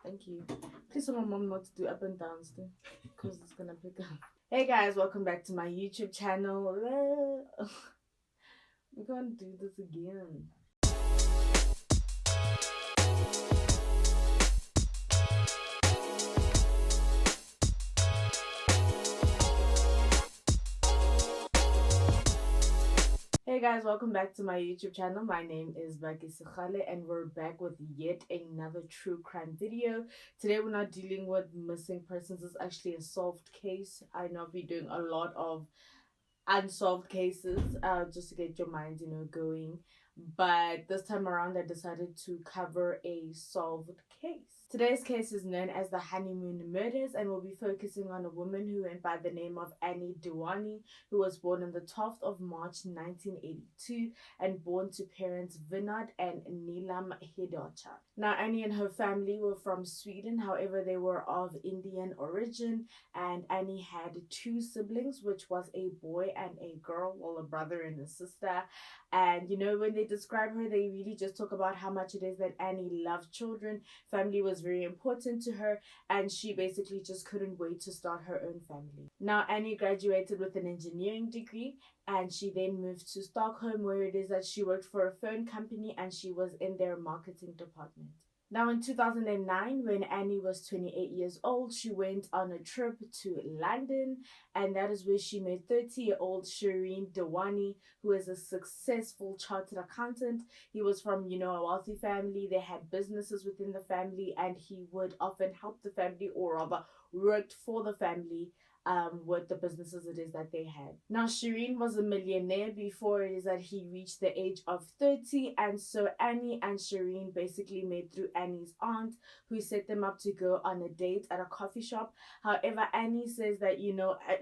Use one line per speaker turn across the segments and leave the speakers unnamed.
Thank you. Please tell my mom not to do up and downs too, because it's gonna pick up. Hey guys, welcome back to my YouTube channel. We're gonna do this again. Hey guys, welcome back to my YouTube channel. My name is Baki Sukhale and we're back with yet another true crime video. Today we're not dealing with missing persons. It's actually a solved case. I know I've been doing a lot of unsolved cases just to get your mind, going. But this time around, I decided to cover a solved case. Today's case is known as the Honeymoon murders, and we'll be focusing on a woman who went by the name of Anni Dewani, who was born on the 12th of March 1982 and born to parents Vinod and Neelam Hidocha. Now, Annie and her family were from Sweden, however, they were of Indian origin, and Annie had two siblings, which was a boy and a girl, well, a brother and a sister. And when they describe her, they really just talk about how much it is that Annie loved children. Family was very important to her, and she basically just couldn't wait to start her own family. Now, Annie graduated with an engineering degree, and she then moved to Stockholm, where it is that she worked for a phone company and she was in their marketing department. Now, in 2009, when Annie was 28 years old, she went on a trip to London, and that is where she met 30-year-old Shireen Dewani, who is a successful chartered accountant. He was from, a wealthy family. They had businesses within the family, and he would often help the family, or rather worked for the family, with the businesses it is that they had. Now, Shireen was a millionaire before it is that he reached the age of 30, and so Annie and Shireen basically met through Annie's aunt, who set them up to go on a date at a coffee shop. However, Annie says that,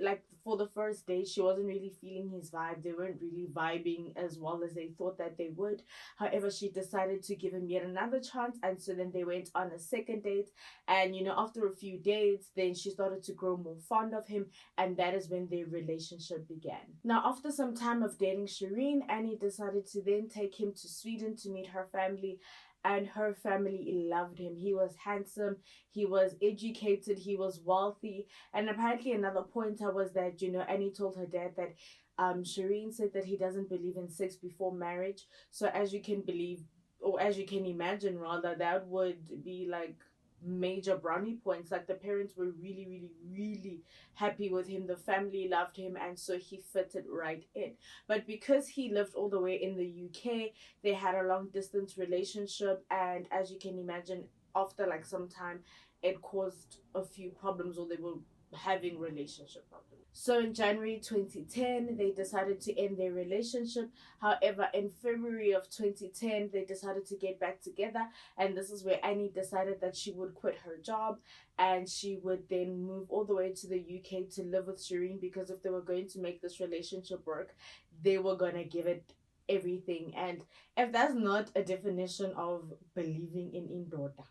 like for the first date, she wasn't really feeling his vibe. They weren't really vibing as well as they thought that they would. However, she decided to give him yet another chance, and so then they went on a second date, and after a few dates, then she started to grow more fond of him, and that is when their relationship began. Now, after some time of dating Shireen, Annie decided to then take him to Sweden to meet her family, and her family loved him. He was handsome, he was educated, he was wealthy, and apparently another pointer was that, Annie told her dad that Shireen said that he doesn't believe in sex before marriage. So as you can believe, or as you can imagine rather, that would be like major brownie points. Like the parents were really, really, really happy with him. The family loved him, and so he fitted right in. But because he lived all the way in the UK, they had a long distance relationship, and as you can imagine, after like some time, it caused a few problems, or they were having relationship problems. So in January 2010, they decided to end their relationship. However, in February of 2010, they decided to get back together, and this is where Annie decided that she would quit her job and she would then move all the way to the UK to live with Shireen, because if they were going to make this relationship work, they were gonna give it everything. And if that's not a definition of believing in indoda,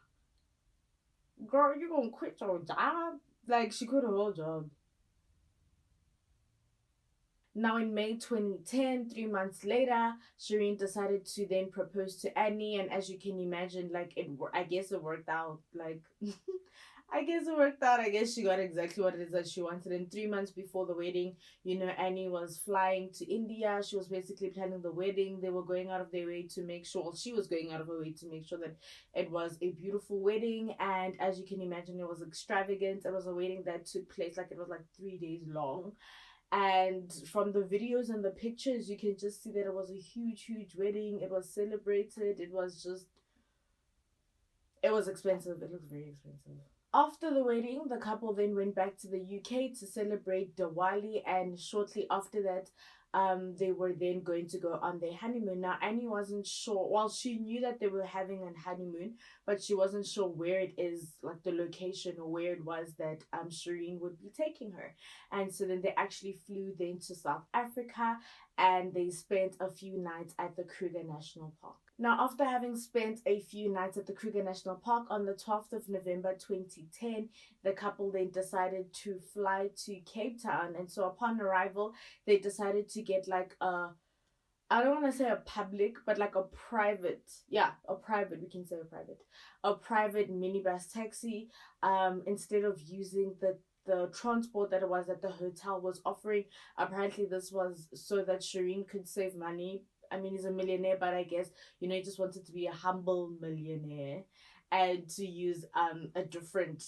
girl, you gonna quit your job? Like, she quit her whole job. Now, in May 2010, 3 months later, Shireen decided to then propose to Annie, and as you can imagine, like I guess it worked out. Like, I guess it worked out. I guess she got exactly what it is that she wanted. And 3 months before the wedding, Annie was flying to India. She was basically planning the wedding. They were going out of their way to make sure, she was going out of her way to make sure that it was a beautiful wedding. And as you can imagine, it was extravagant. It was a wedding that took place, like it was like 3 days long. And from the videos and the pictures, you can just see that it was a huge, huge wedding. It was celebrated. It was expensive. It looked very expensive. After the wedding, the couple then went back to the UK to celebrate Diwali, and shortly after that, they were then going to go on their honeymoon. Now, Annie wasn't sure. Well, she knew that they were having a honeymoon, but she wasn't sure where it is, like the location or where it was that Shireen would be taking her. And so then they actually flew then to South Africa, and they spent a few nights at the Kruger National Park. Now, after having spent a few nights at the Kruger National Park on the 12th of November 2010, the couple then decided to fly to Cape Town. And so upon arrival, they decided to get like a I don't want to say a public, but like a private, yeah, a private, we can say a private minibus taxi, instead of using the transport that it was that the hotel was offering. Apparently, this was so that Shireen could save money. I mean, he's a millionaire, but I guess, he just wanted to be a humble millionaire and to use a different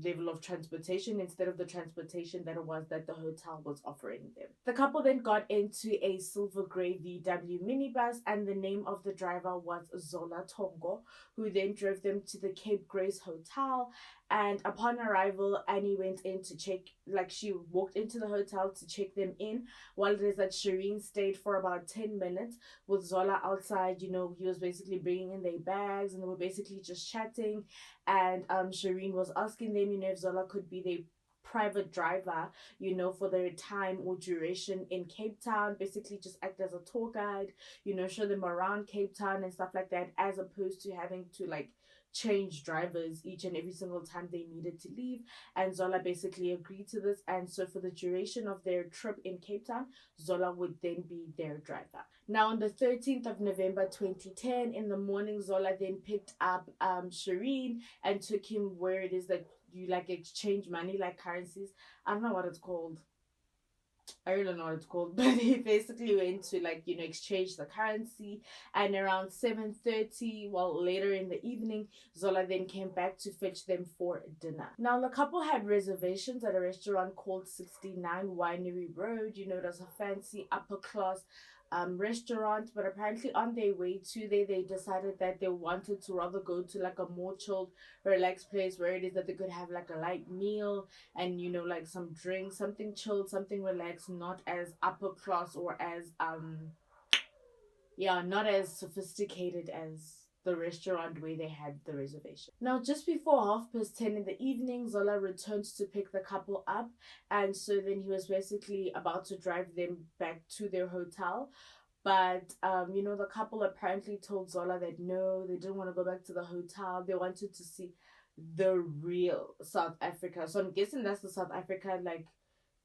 level of transportation instead of the transportation that it was that the hotel was offering them. The couple then got into a silver grey VW minibus, and the name of the driver was Zola Tongo, who then drove them to the Cape Grace Hotel. And upon arrival, Annie went in to check, like she walked into the hotel to check them in, while it is that Shireen stayed for about 10 minutes with Zola outside. He was basically bringing in their bags and they were basically just chatting. And Shireen was asking them, if Zola could be their private driver, for their time or duration in Cape Town, basically just act as a tour guide, show them around Cape Town and stuff like that, as opposed to having to like change drivers each and every single time they needed to leave. And Zola basically agreed to this, and so for the duration of their trip in Cape Town, Zola would then be their driver. Now, on the 13th of November 2010, in the morning, Zola then picked up Shireen and took him where it is that you like exchange money, like currencies. I don't know what it's called. I really don't know what it's called, but he basically went to like exchange the currency. And around 7:30, well, later in the evening, Zola then came back to fetch them for dinner. Now the couple had reservations at a restaurant called 69 Winery Road. It was a fancy upper class restaurant, but apparently on their way to there, they decided that they wanted to rather go to like a more chilled, relaxed place where it is that they could have like a light meal and like some drinks, something chilled, something relaxed, not as upper class or as yeah, not as sophisticated as the restaurant where they had the reservation. Now, just before 10:30 in the evening, Zola returned to pick the couple up, and so then he was basically about to drive them back to their hotel. But the couple apparently told Zola that no, they didn't want to go back to the hotel. They wanted to see the real South Africa. So I'm guessing that's the South Africa like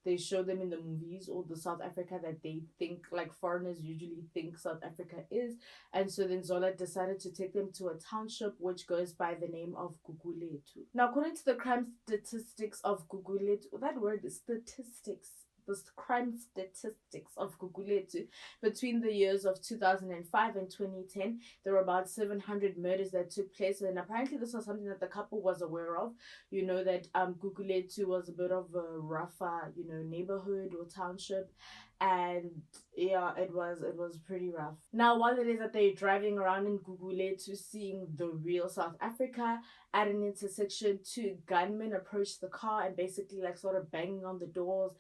they show them in the movies, or the South Africa that they think like foreigners usually think South Africa is. And so then Zola decided to take them to a township which goes by the name of Guguletu. Now, according to the crime statistics of Guguletu, that word is statistics. The crime statistics of Guguletu, between the years of 2005 and 2010, there were about 700 murders that took place. And apparently this was something that the couple was aware of. That Guguletu was a bit of a rougher, neighborhood or township. And yeah, it was pretty rough. Now, while it is that they're driving around in Guguletu seeing the real South Africa, at an intersection, two gunmen approached the car and basically like sort of banging on the doors,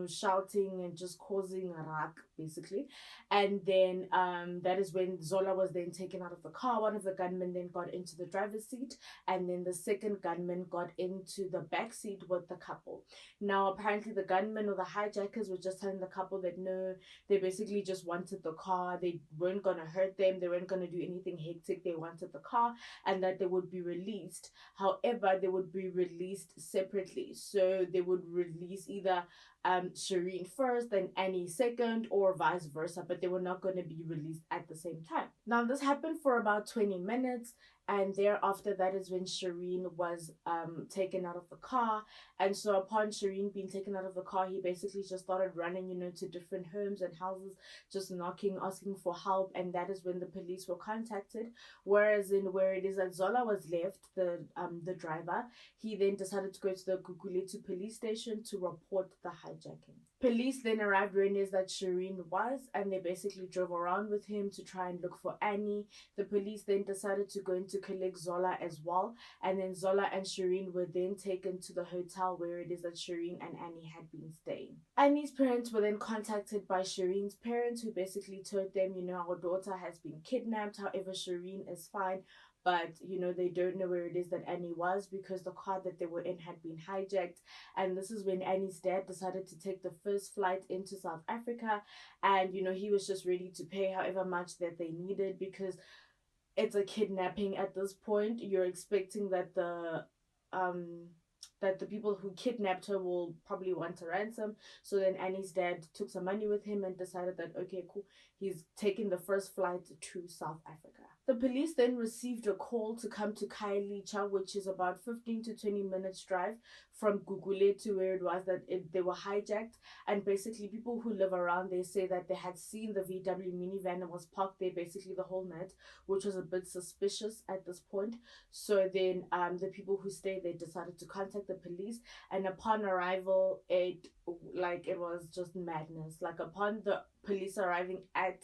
shouting and just causing a rack, basically. And then that is when Zola was then taken out of the car. One of the gunmen then got into the driver's seat, and then the second gunman got into the back seat with the couple. Now, apparently the gunmen or the hijackers were just telling the couple that no, they basically just wanted the car. They weren't gonna hurt them. They weren't gonna do anything hectic. They wanted the car, and that they would be released. However, they would be released separately. So they would release either Shireen first, then Annie second, or vice versa, but they were not going to be released at the same time. Now, this happened for about 20 minutes, and thereafter, that is when Shireen was taken out of the car. And so, upon Shireen being taken out of the car, he basically just started running, to different homes and houses, just knocking, asking for help, and that is when the police were contacted. Whereas in where it is that Zola was left, the driver, he then decided to go to the Guguletu police station to report the hijacking. Police then arrived where it is that Shireen was, and they basically drove around with him to try and look for Annie. The police then decided to go in to collect Zola as well, and then Zola and Shireen were then taken to the hotel where it is that Shireen and Annie had been staying. Annie's parents were then contacted by Shireen's parents, who basically told them, our daughter has been kidnapped. However, Shireen is fine, but they don't know where it is that Annie was because the car that they were in had been hijacked. And this is when Annie's dad decided to take the first flight into South Africa, and he was just ready to pay however much that they needed, because it's a kidnapping at this point. You're expecting that the that the people who kidnapped her will probably want a ransom. So then Annie's dad took some money with him and decided that, okay, cool, he's taking the first flight to South Africa. The police then received a call to come to Khayelitsha, which is about 15 to 20 minutes drive from Gugule to where it was that they were hijacked. And basically people who live around, they say that they had seen the VW minivan and was parked there basically the whole night, which was a bit suspicious at this point. So then the people who stayed, they decided to contact the police, and upon arrival, it was just madness. Like upon the police arriving at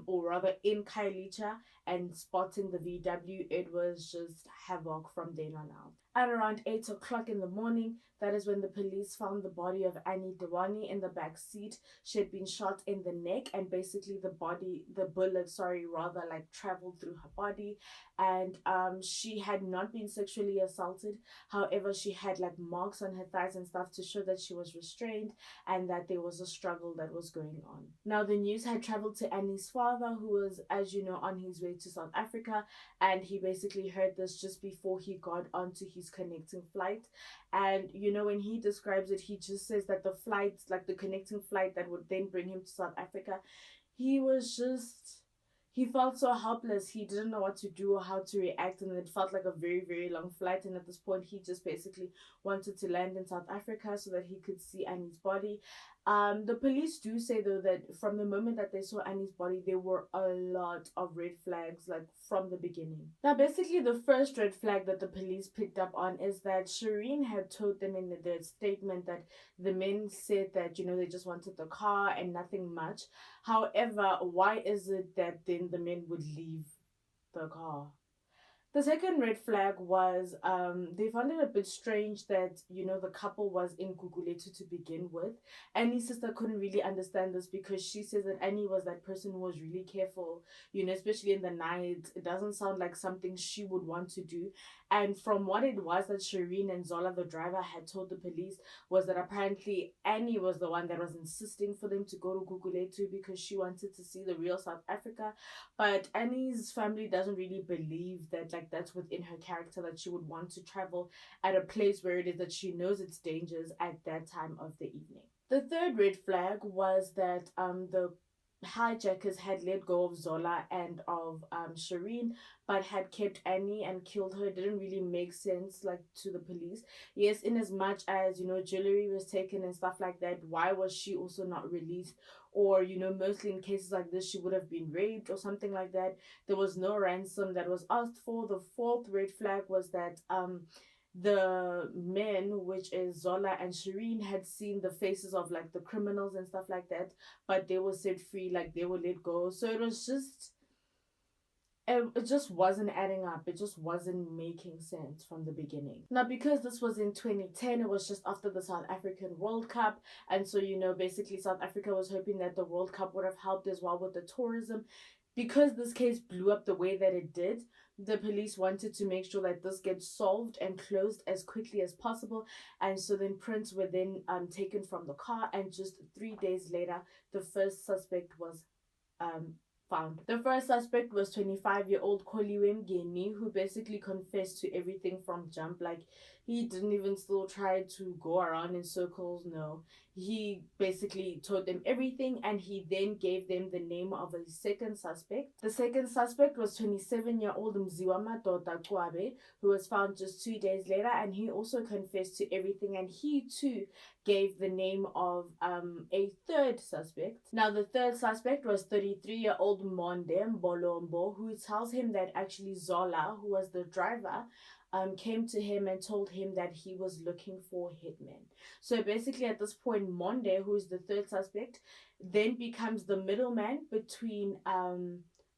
or rather in Khayelitsha and spotting the VW, it was just havoc from then on out. At around 8 o'clock in the morning, that is when the police found the body of Anni Dewani in the back seat. She had been shot in the neck, and basically the bullet, like traveled through her body. And she had not been sexually assaulted. However, she had like marks on her thighs and stuff to show that she was restrained and that there was a struggle that was going on. Now, the news had traveled to Annie's father, who was, as you know, on his way to South Africa, and he basically heard this just before he got onto his connecting flight. And when he describes it, he just says that the flight, like the connecting flight that would then bring him to South Africa, he felt so helpless. He didn't know what to do or how to react, and it felt like a very, very long flight. And at this point, he just basically wanted to land in South Africa so that he could see Annie's body. The police do say though that from the moment that they saw Annie's body, there were a lot of red flags, like from the beginning. Now, basically, the first red flag that the police picked up on is that Shireen had told them in the statement that the men said that they just wanted the car and nothing much. However, why is it that then the men would leave the car? The second red flag was they found it a bit strange that, the couple was in Gugulethu to begin with. Annie's sister couldn't really understand this because she says that Annie was that person who was really careful, especially in the night. It doesn't sound like something she would want to do. And from what it was that Shireen and Zola, the driver, had told the police was that apparently Annie was the one that was insisting for them to go to Gugulethu because she wanted to see the real South Africa. But Annie's family doesn't really believe that, like, that's within her character, that she would want to travel at a place where it is that she knows its dangers at that time of the evening. The third red flag was that the hijackers had let go of Zola and of Shireen, but had kept Annie and killed her. It didn't really make sense, like, to the police. Yes, in as much as jewelry was taken and stuff like that, why was she also not released? Or mostly in cases like this, she would have been raped or something like that. There was no ransom that was asked for. The fourth red flag was that the men, which is Zola and Shireen, had seen the faces of like the criminals and stuff like that, but they were set free, like they were let go. So it just wasn't adding up. It just wasn't making sense from the beginning. Now, because this was in 2010, it was just after the South African World Cup, and so basically South Africa was hoping that the World Cup would have helped as well with the tourism. Because this case blew up the way that it did, the police wanted to make sure that this gets solved and closed as quickly as possible. And so then prints were then taken from the car, and just 3 days later, the first suspect was found. The first suspect was 25-year-old Kholiwe Mngeni, who basically confessed to everything from jump. Like, he didn't even still try to go around in circles. No, he basically told them everything, and he then gave them the name of a second suspect. The second suspect was 27-year-old Mziwa Madoda Kwabe, who was found just 2 days later, and he also confessed to everything, and he too gave the name of a third suspect. Now, the third suspect was 33-year-old Monde Mbolombo, who tells him that actually Zola, who was the driver, came to him and told him that he was looking for hitmen. So basically at this point, Monde, who is the third suspect, then becomes the middleman between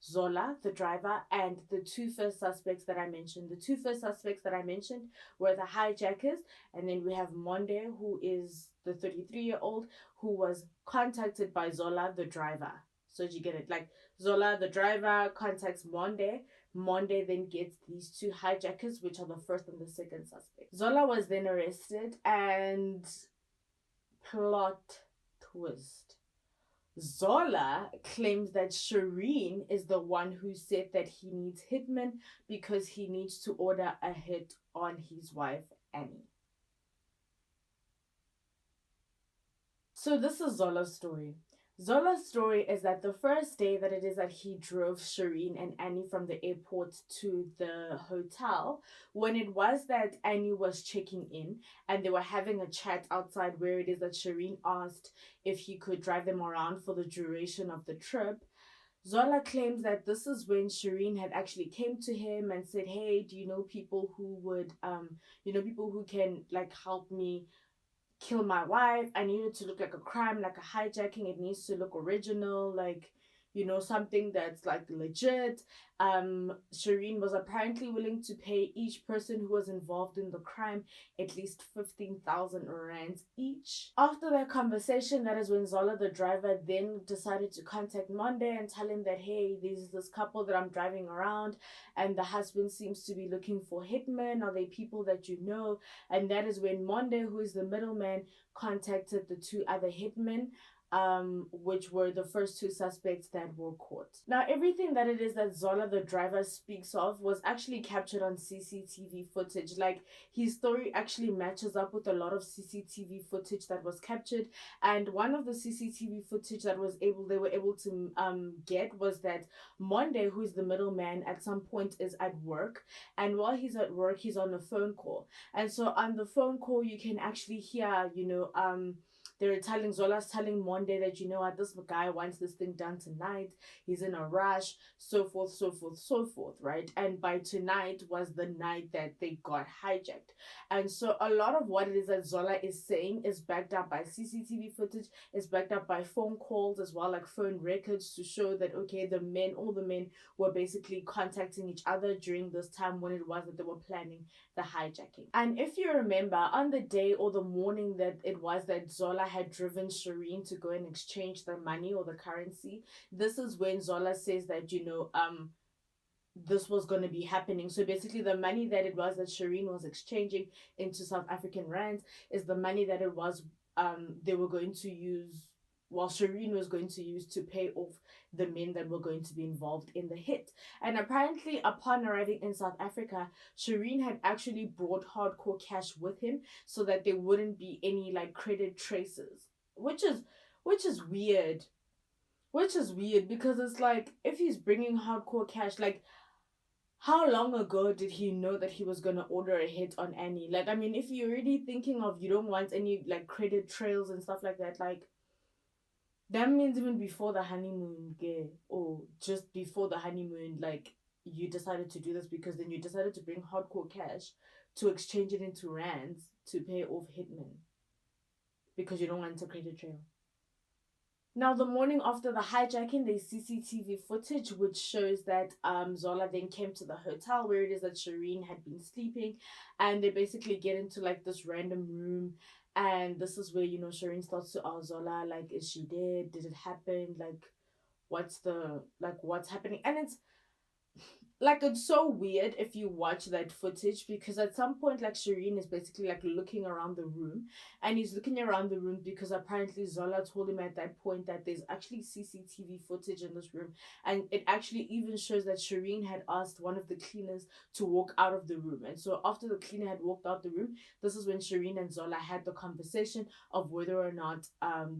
Zola, the driver, and the two first suspects that I mentioned. The two first suspects that I mentioned were the hijackers, and then we have Monde, who is the 33-year-old, who was contacted by Zola, the driver. So you get it? Like, Zola, the driver, contacts Monde. Monde then gets these two hijackers, which are the first and the second suspect. Zola was then arrested, and plot twist, Zola claims that Shireen is the one who said that he needs hitmen because he needs to order a hit on his wife, Annie. So this is Zola's story. Zola's story is that the first day that it is that he drove Shireen and Annie from the airport to the hotel, when it was that Annie was checking in and they were having a chat outside where it is that Shireen asked if he could drive them around for the duration of the trip. Zola claims that this is when Shireen had actually came to him and said, "Hey, do you know people who would, people who can like help me kill my wife? I need it to look like a crime, like a hijacking. It needs to look original, like, something that's like legit." Shireen was apparently willing to pay each person who was involved in the crime at least 15,000 rands each. After that conversation, that is when Zola, the driver, then decided to contact Monde and tell him that, hey, there's this couple that I'm driving around, and the husband seems to be looking for hitmen. Are they people that you know? And that is when Monde, who is the middleman, contacted the two other hitmen, which were the first two suspects that were caught. Now, everything that it is that Zola, the driver, speaks of was actually captured on CCTV footage. Like, his story actually matches up with a lot of CCTV footage that was captured. And one of the CCTV footage that they were able to get was that Monde, who is the middleman, at some point is at work, and while he's at work, he's on a phone call. And so on the phone call, you can actually hear, Zola's telling Monde that, you know what, this guy wants this thing done tonight. He's in a rush, so forth, so forth, so forth, right? And by tonight was the night that they got hijacked. And so a lot of what it is that Zola is saying is backed up by CCTV footage, is backed up by phone calls as well, like phone records to show that, okay, all the men were basically contacting each other during this time when it was that they were planning the hijacking. And if you remember, on the day or the morning that it was that Zola had driven Shireen to go and exchange the money or the currency, this is when Zola says that, this was going to be happening. So basically, the money that it was that Shireen was exchanging into South African rands is the money that it was they were going to use, Shireen was going to use to pay off the men that were going to be involved in the hit. And apparently, upon arriving in South Africa, Shireen had actually brought hardcore cash with him so that there wouldn't be any like credit traces, which is weird. Which is weird because it's like, if he's bringing hardcore cash, like, how long ago did he know that he was gonna order a hit on Annie? Like, I mean, if you're already thinking of you don't want any like credit trails and stuff like that, like, that means even before the honeymoon, or just before the honeymoon, like, you decided to do this because then you decided to bring hardcore cash to exchange it into rands to pay off hitmen because you don't want a credit trail. Now, the morning after the hijacking, there's CCTV footage which shows that Zola then came to the hotel where it is that Shireen had been sleeping, and they basically get into like this random room, and this is where, Shireen starts to ask Zola, like, is she dead? Did it happen? Like, what's happening? And it's so weird if you watch that footage, because at some point, like, Shireen is basically like looking around the room, and he's looking around the room because apparently Zola told him at that point that there's actually CCTV footage in this room, and it actually even shows that Shireen had asked one of the cleaners to walk out of the room. And so after the cleaner had walked out the room, this is when Shireen and Zola had the conversation of whether or not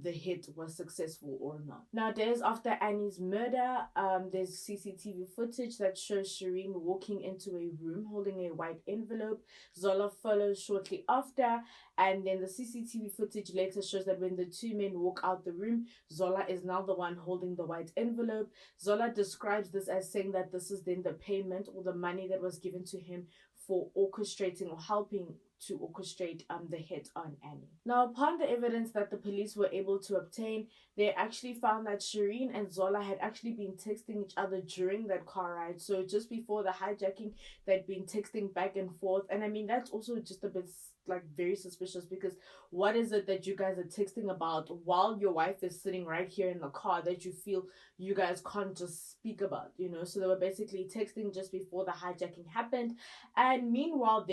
the hit was successful or not. Now, days after Annie's murder, there's CCTV footage that shows Shireen walking into a room holding a white envelope. Zola follows shortly after, and then the CCTV footage later shows that when the two men walk out the room, Zola is now the one holding the white envelope. Zola describes this as saying that this is then the payment or the money that was given to him for orchestrating or helping to orchestrate the hit on Annie. Now, upon the evidence that the police were able to obtain, they actually found that Shireen and Zola had actually been texting each other during that car ride. So just before the hijacking, they'd been texting back and forth. And I mean, that's also just a bit like very suspicious, because what is it that you guys are texting about while your wife is sitting right here in the car that you feel you guys can't just speak about, So they were basically texting just before the hijacking happened. And meanwhile,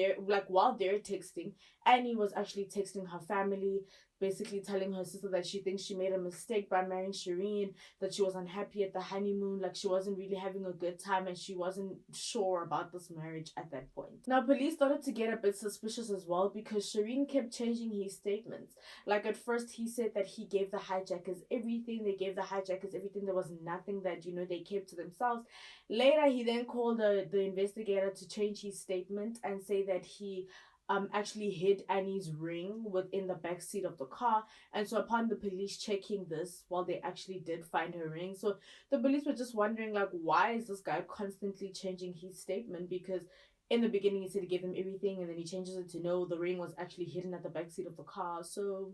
while they're texting, Annie was actually texting her family, basically telling her sister that she thinks she made a mistake by marrying Shireen, that she was unhappy at the honeymoon, like she wasn't really having a good time and she wasn't sure about this marriage at that point. Now, police started to get a bit suspicious as well because Shireen kept changing his statements. Like at first he said that he gave the hijackers everything, they gave the hijackers everything, there was nothing that, you know, they kept to themselves. Later he then called the investigator to change his statement and say that he actually hid Annie's ring within the back seat of the car. And so upon the police checking this, well, they actually did find her ring. So the police were just wondering, like, why is this guy constantly changing his statement? Because in the beginning he said he gave them everything, and then he changes it to no, the ring was actually hidden at the back seat of the car. So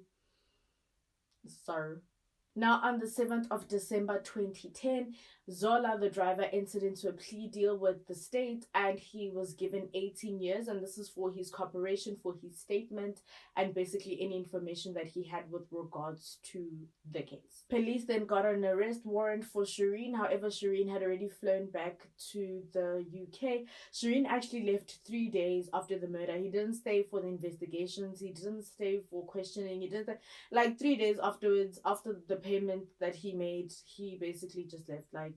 now, on the 7th of December 2010, Zola, the driver, entered into a plea deal with the state and he was given 18 years. And this is for his cooperation, for his statement, and basically any information that he had with regards to the case. Police then got an arrest warrant for Shireen. However, Shireen had already flown back to the UK. Shireen actually left 3 days after the murder. He didn't stay for the investigations. He didn't stay for questioning. He didn't, like 3 days afterwards, after the payment that he made, he basically just left. Like,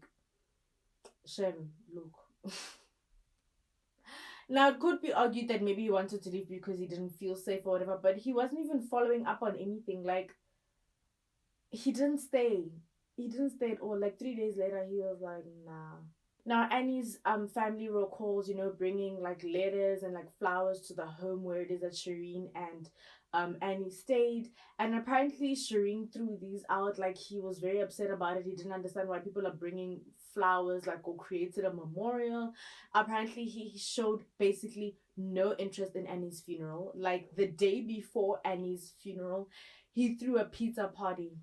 shame, look. Now, it could be argued that maybe he wanted to leave because he didn't feel safe or whatever, but he wasn't even following up on anything. Like, he didn't stay. He didn't stay at all. Like 3 days later, he was like, nah. Now, Annie's family recalls, you know, bringing like letters and like flowers to the home where it is that Shireen and Annie stayed. And apparently Shireen threw these out. Like, he was very upset about it. He didn't understand why people are bringing flowers, like, or created a memorial. Apparently he showed basically no interest in Annie's funeral. Like, the day before Annie's funeral, he threw a pizza party.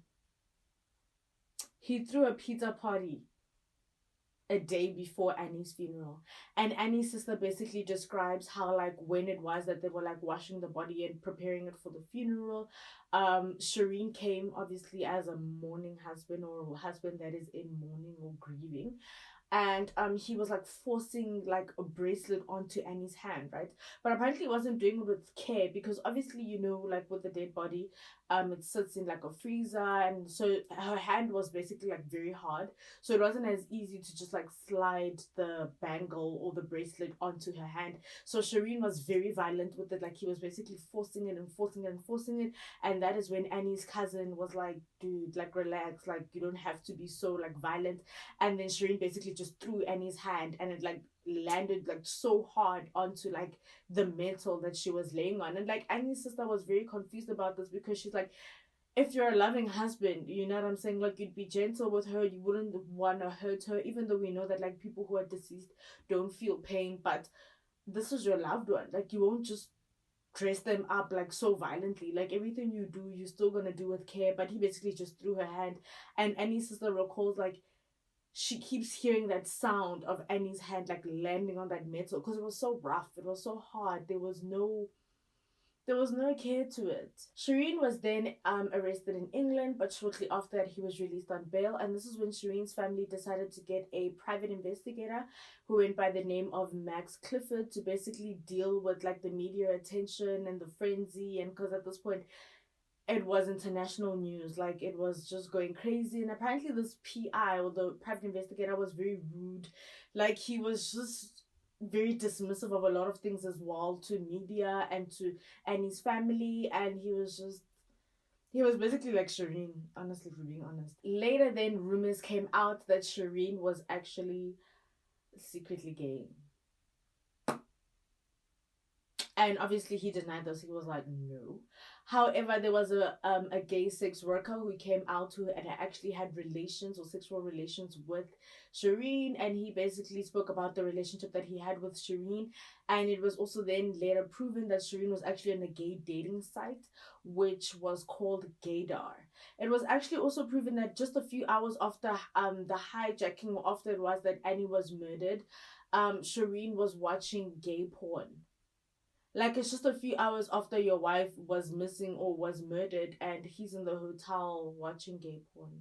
A day before Annie's funeral. And Annie's sister basically describes how, like, when it was that they were like washing the body and preparing it for the funeral, Shireen came obviously as a mourning husband, or a husband that is in mourning or grieving, and he was like forcing like a bracelet onto Annie's hand, right? But apparently he wasn't doing it with care, because obviously, you know, like with the dead body, it sits in like a freezer, and so her hand was basically like very hard, so it wasn't as easy to just like slide the bangle or the bracelet onto her hand. So Shireen was very violent with it. Like, he was basically forcing it and forcing it and forcing it. And that is when Annie's cousin was like, dude, like, relax, like, you don't have to be so like violent. And then Shireen basically just threw Annie's hand, and it like landed like so hard onto like the metal that she was laying on. And like, Annie's sister was very confused about this, because she's like, if you're a loving husband, you know what I'm saying, like, you'd be gentle with her, you wouldn't want to hurt her, even though we know that like people who are deceased don't feel pain, but this is your loved one. Like, you won't just dress them up like so violently. Like, everything you do, you're still gonna do with care. But he basically just threw her hand. And Annie's sister recalls, like, she keeps hearing that sound of Annie's hand like landing on that metal, because it was so rough, it was so hard, there was no care to it. Shireen was then arrested in England, but shortly after that he was released on bail. And this is when Shireen's family decided to get a private investigator who went by the name of Max Clifford to basically deal with like the media attention and the frenzy. And because at this point it was international news, like, it was just going crazy. And apparently this PI, or the private investigator, was very rude. Like, he was just very dismissive of a lot of things as well, to media and to Annie's family. And he was basically like Shireen, honestly, for being honest. Later then, rumors came out that Shireen was actually secretly gay. And obviously he denied this. He was like, no. However, there was a gay sex worker who came out who had actually had relations or sexual relations with Shireen, and he basically spoke about the relationship that he had with Shireen. And it was also then later proven that Shireen was actually on a gay dating site, which was called Gaydar. It was actually also proven that just a few hours after the hijacking, or after it was that Annie was murdered, Shireen was watching gay porn. Like, it's just a few hours after your wife was missing or was murdered, and he's in the hotel watching gay porn.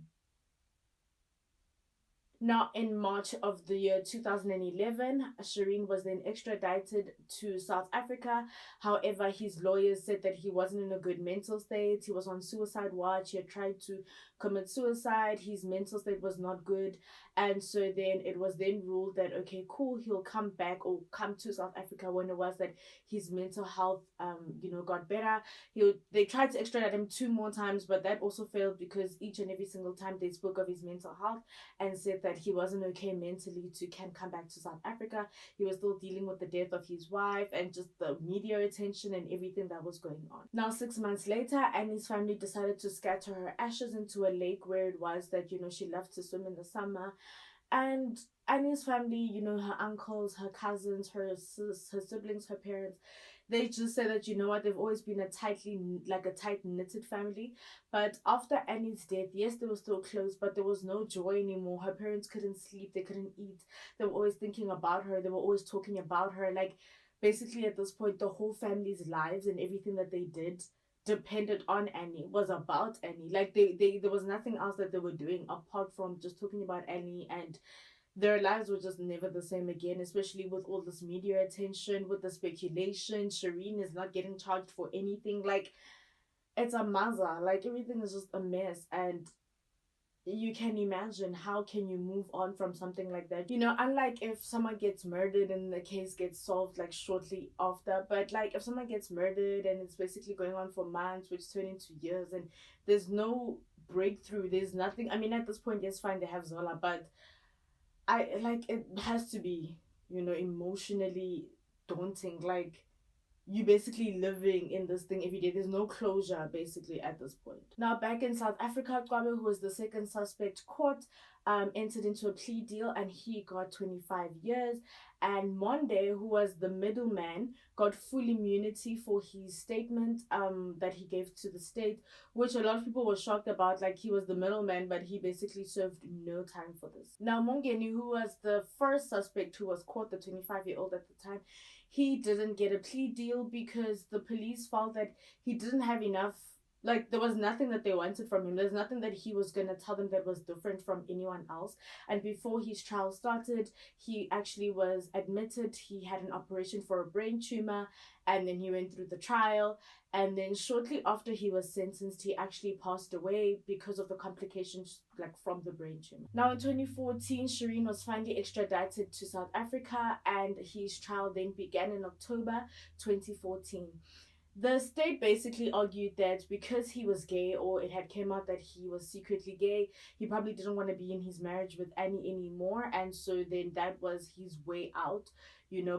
Now, in March of the year 2011, Shireen was then extradited to South Africa. However, his lawyers said that he wasn't in a good mental state. He was on suicide watch. He had tried to commit suicide. His mental state was not good. And so then it was then ruled that, okay, cool, he'll come back or come to South Africa when it was that his mental health, got better. They tried to extradite him 2 more times, but that also failed because each and every single time they spoke of his mental health and said that he wasn't okay mentally to can come back to South Africa. He was still dealing with the death of his wife and just the media attention and everything that was going on. Now, 6 months later, Annie's family decided to scatter her ashes into a lake where it was that, she loved to swim in the summer. And Annie's family, her uncles, her cousins, her siblings, her parents, they just say that, they've always been a tight knitted family. But after Annie's death, yes, they were still close, but there was no joy anymore. Her parents couldn't sleep, they couldn't eat. They were always thinking about her, they were always talking about her. Like, basically at this point, the whole family's lives and everything that they did depended on Annie, was about Annie. Like, they there was nothing else that they were doing apart from just talking about Annie, and their lives were just never the same again, especially with all this media attention, with the speculation. Shireen is not getting charged for anything. Like, it's a maza. Like, everything is just a mess. And you can imagine, how can you move on from something like that? Unlike if someone gets murdered and the case gets solved like shortly after, but like if someone gets murdered and it's basically going on for months, which turn into years, and there's no breakthrough, there's nothing. I mean, at this point, yes, fine, they have Zola, but it has to be, emotionally daunting. Like, you basically living in this thing every day. There's no closure basically at this point. Now, back in South Africa, Kwabe, who was the second suspect caught, entered into a plea deal and he got 25 years. And Monde, who was the middleman, got full immunity for his statement that he gave to the state, which a lot of people were shocked about. Like, he was the middleman, but he basically served no time for this. Now, Mongeni, who was the first suspect who was caught, the 25-year-old at the time, he didn't get a plea deal because the police felt that he didn't have enough. Like, there was nothing that they wanted from him. There's nothing that he was going to tell them that was different from anyone else. And before his trial started, he actually was admitted he had an operation for a brain tumor, and then he went through the trial. And then shortly after he was sentenced, he actually passed away because of the complications, like, from the brain tumor. Now, in 2014, Shireen was finally extradited to South Africa, and his trial then began in October 2014. The state basically argued that because he was gay, or it had came out that he was secretly gay, he probably didn't want to be in his marriage with Annie anymore, and so then that was his way out,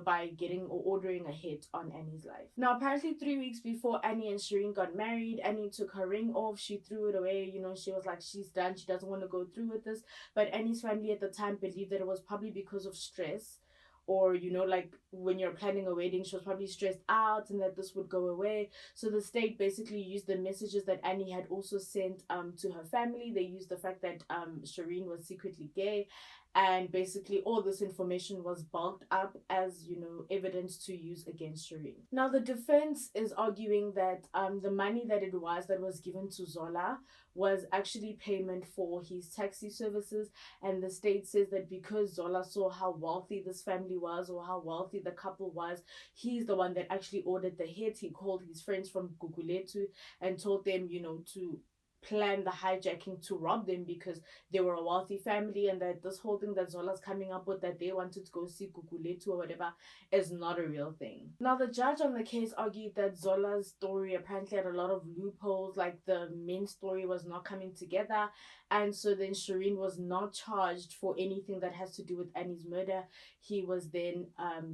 by getting or ordering a hit on Annie's life. Now, apparently 3 weeks before Annie and Shireen got married, Annie took her ring off, she threw it away, she was like, she's done, she doesn't want to go through with this. But Annie's family at the time believed that it was probably because of stress, or like when you're planning a wedding, she was probably stressed out and that this would go away. So the state basically used the messages that Annie had also sent to her family. They used the fact that Shireen was secretly gay, and basically all this information was bulked up as evidence to use against Shireen. Now, the defense is arguing that the money that was given to Zola was actually payment for his taxi services, and the state says that because Zola saw how wealthy this family was, or how wealthy the couple was, he's the one that actually ordered the hit. He called his friends from Guguletu and told them, to plan the hijacking to rob them because they were a wealthy family, and that this whole thing that Zola's coming up with, that they wanted to go see Guguletu or whatever, is not a real thing. Now, the judge on the case argued that Zola's story apparently had a lot of loopholes, like the main story was not coming together, and so then Shireen was not charged for anything that has to do with Annie's murder. He was then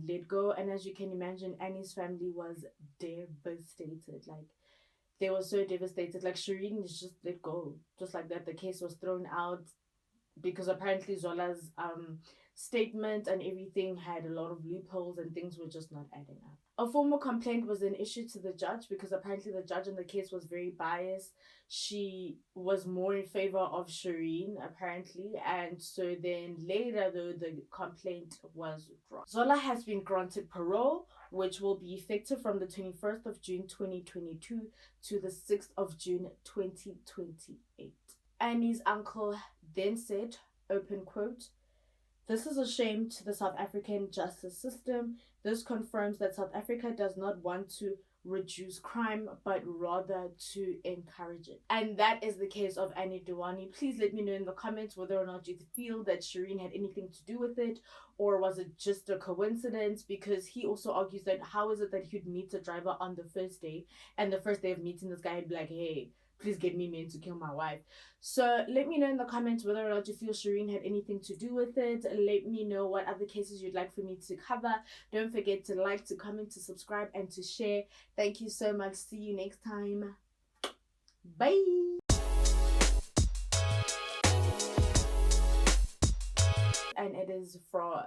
let go, and as you can imagine, Annie's family was devastated. Like, they were so devastated. Like, Shireen is just let go, just like that. The case was thrown out because apparently Zola's statement and everything had a lot of loopholes and things were just not adding up. A formal complaint was then issued to the judge because apparently the judge in the case was very biased. She was more in favor of Shireen, apparently, and so then later, though, the complaint was withdrawn. Zola has been granted parole, which will be effective from the 21st of June 2022 to the 6th of June 2028. Annie's uncle then said, open quote. This is a shame to the South African justice system. This confirms that South Africa does not want to reduce crime, but rather to encourage it. And that is the case of Anni Dewani. Please let me know in the comments whether or not you feel that Shireen had anything to do with it, or was it just a coincidence? Because he also argues that how is it that he'd meet a driver on the first day, and the first day of meeting this guy, he'd be like, hey, please get me men to kill my wife. So let me know in the comments whether or not you feel Shireen had anything to do with it. Let me know what other cases you'd like for me to cover. Don't forget to like, to comment, to subscribe, and to share. Thank you so much. See you next time. Bye. And it is from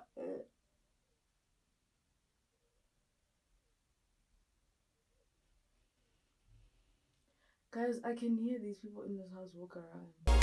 guys, I can hear these people in this house walk around.